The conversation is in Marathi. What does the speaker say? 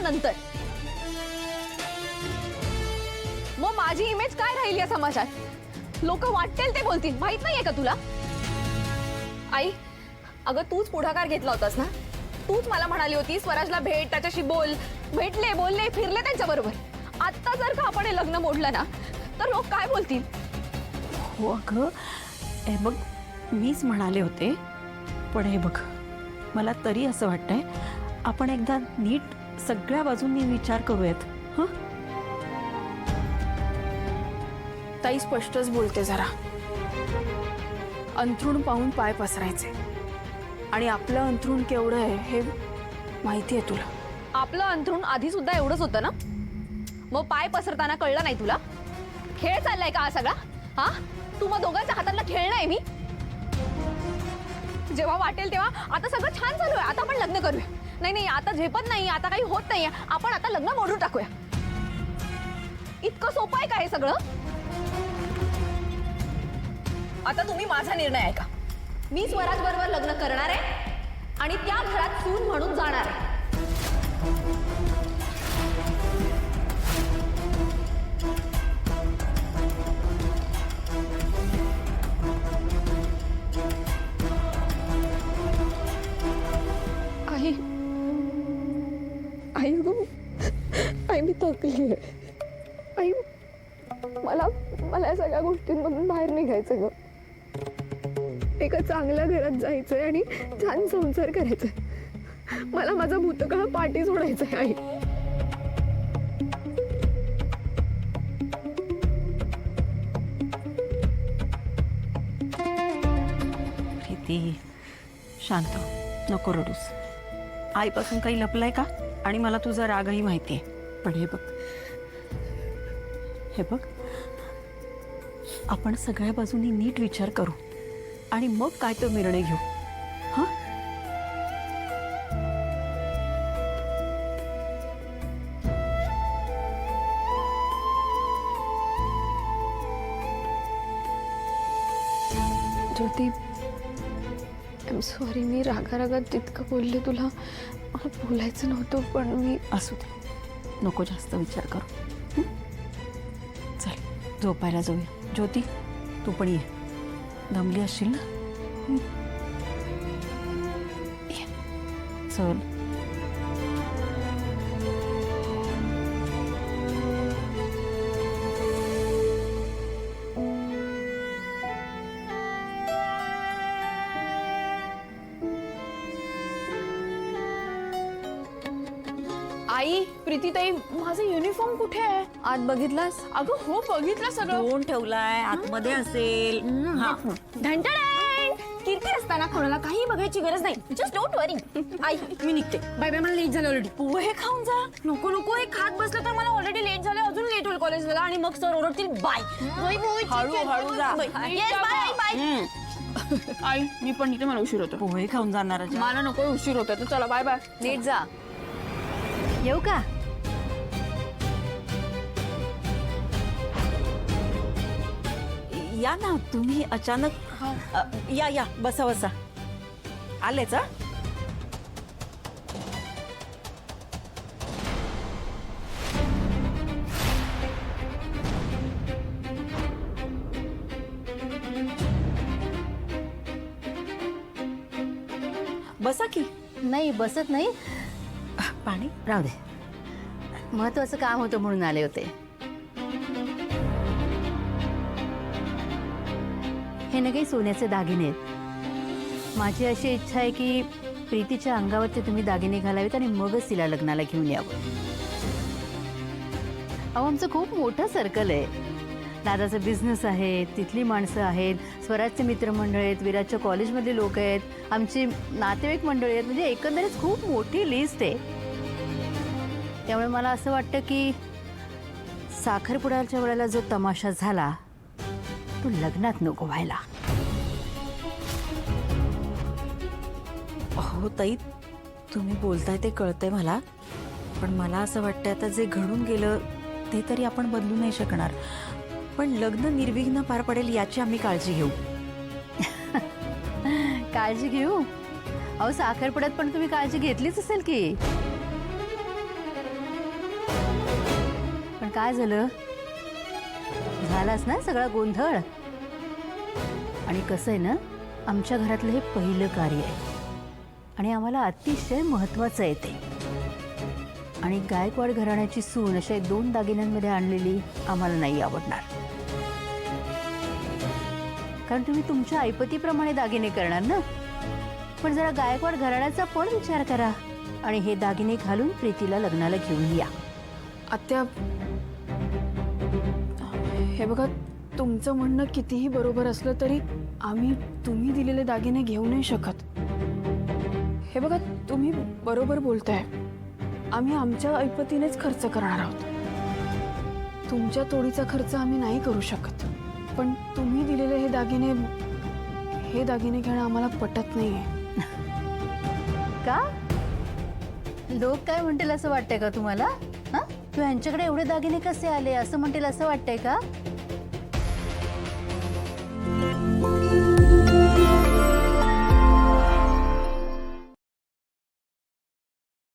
लग्नानंतर मग माझी इमेज काय राहील या समाजात? लोक वाटेल ते बोलतील, माहित नाहीये का तुला? आई, अगं तूच पुढाकार घेतला होतास ना, तूच मला म्हणाली होती स्वराजला भेट, त्याच्याशी बोल. भेटले, बोलले, फिरले त्यांच्या बरोबर. आता जर का आपण हे लग्न मोडलं ना तर लोक काय बोलतील? हो अगं, हे बघ, मीच म्हणाले होते, पण हे बघ, मला तरी असं वाटतंय आपण एकदा नीट सगळ्या बाजूंनी विचार करूयात. हं? ताई स्पष्टच बोलते जरा. अंथरूण पाहून पाय पसरायचे, आणि आपलं अंथरूण केवढं आहे हे माहिती आहे तुला. आपलं अंथरूण आधी सुद्धा एवढंच होतं ना, मग पाय पसरताना कळलं नाही तुला? खेळ चाललाय का हा सगळा? हा, तू मग दोघांच्या हातातला खेळणं आहे मी? जेव्हा वाटेल तेव्हा आता सगळं छान चालू आहे, आता आपण लग्न करूया. नाही नाही, आता झेपत नाही, आता काही होत नाहीये, आपण आता लग्न मोडून टाकूया. इतकं सोपं आहे का हे सगळं? आता तुम्ही माझा निर्णय ऐका. मी स्वराज बरोबर लग्न करणार आहे आणि त्या घरात सून म्हणून जाणार आहे. आई, आई गो, आई मी थकली आहे. आई, मला या सगळ्या गोष्टींमधून बाहेर निघायचं ग. एका चांगल्या घरात जायचंय आणि छान संसार करायचंय. मला माझा भूतकाळ पाठी सोडायचंय आई. प्रीती, शांत, नको रडूस. आईपासून काही लपलंय का? आणि मला तुझा रागही माहितीये. पण हे बघ, आपण सगळ्या बाजूनी नीट विचार करू आणि मग काय तो निर्णय घेऊ. हा, ज्योती, आय एम सॉरी. मी रागारागात तितकं बोलले तुला. मला बोलायचं नव्हतं, पण मी. असू दे, नको जास्त विचार करू. चल झोपायला जाऊया. ज्योती, तू पण ये, दमली असशील ना. ये, चल. आई, प्रीतीताई, माझा युनिफॉर्म कुठे आहे? आत बघितलास? अगं हो, बघितलं सगळं. फोन ठेवलाय आतमध्ये असेल. हा, ढंटण कीर्ती असताना कोणाला काही बघायची गरज नाही. जस्ट डोंट वरी. आई, मी निघते. बाय बाय, मला लेट झालं ऑलरेडी. पोहे खाऊन जा. नको नको, हे खात बसलं तर मला ऑलरेडी लेट झालं, अजून लेट होईल कॉलेजला आणि मग सर ओरडतील. बाय. हळू जा. बाय. आई, मी पण इथे, मला उशीर होतो. पोहे खाऊन जाणार. मला नको उशीर होतो, तर चला बाय बाय. नीट जा. येऊ का? या ना तुम्ही अचानक. या बसा बसा. आलेच? बसा की. नाही बसत नाही, पाणी राहू दे. महत्वाचं काम होतं म्हणून आले होते. हे ना काही सोन्याचे दागिने आहेत. माझी अशी इच्छा आहे की प्रीतीच्या अंगावरचे तुम्ही दागिने घालावेत आणि मगच तिला लग्नाला घेऊन यावं. अहो, आमचं खूप मोठं सर्कल आहे. दादाचा बिझनेस आहे, तिथली माणसं आहेत, स्वराजचे मित्रमंडळ आहेत, विराजच्या कॉलेजमधले लोक आहेत, आमची नातेवाईक मंडळी आहेत. म्हणजे एकंदरीत खूप मोठी लिस्ट आहे. त्यामुळे मला असं वाटतं की साखरपुड्याच्या वेळेला जो तमाशा झाला तो लग्नात नको व्हायला. हो ताई, तुम्ही बोलताय ते कळतंय मला, पण मला असं वाटतं आता जे घडून गेलं ते तरी आपण बदलू नाही शकणार, पण लग्न निर्विघ्न पार पडेल याची आम्ही काळजी घेऊ. काळजी घेऊ? अहो, साखरपुड्यात पण तुम्ही काळजी घेतलीच असेल की. काय झालं? झालाच ना सगळा गोंधळ. आणि कसं आहे ना, आमच्या घरातलं हे पहिलं कार्य आहे आणि आम्हाला अतिशय महत्वाचं आहे ते. आणि गायकवाड घराण्याची सून अशा 2 दागिन्यांमध्ये आणलेली आम्हाला नाही आवडणार. कारण तुम्ही तुमच्या ऐपतीप्रमाणे दागिने करणार ना. पण जरा गायकवाड घराण्याचा पण विचार करा आणि हे दागिने घालून प्रीतीला लग्नाला घेऊन या. आत्या, हे बघा, तुमचं म्हणणं कितीही बरोबर असलं तरी आम्ही तुम्ही दिलेले दागिने घेऊ नाही शकत. हे बघा, तुम्ही बरोबर बोलताय. आम्ही आमच्या ऐपतीनेच खर्च करणार आहोत. तुमच्या तोडीचा खर्च आम्ही नाही करू शकत. पण तुम्ही दिलेले हे दागिने घेणं आम्हाला पटत नाहीये. का? लोक काय म्हणतील असं वाटतंय का तुम्हाला? हा, तू ह्यांच्याकडे एवढे दागिने कसे आले असं म्हणतील असं वाटतंय का?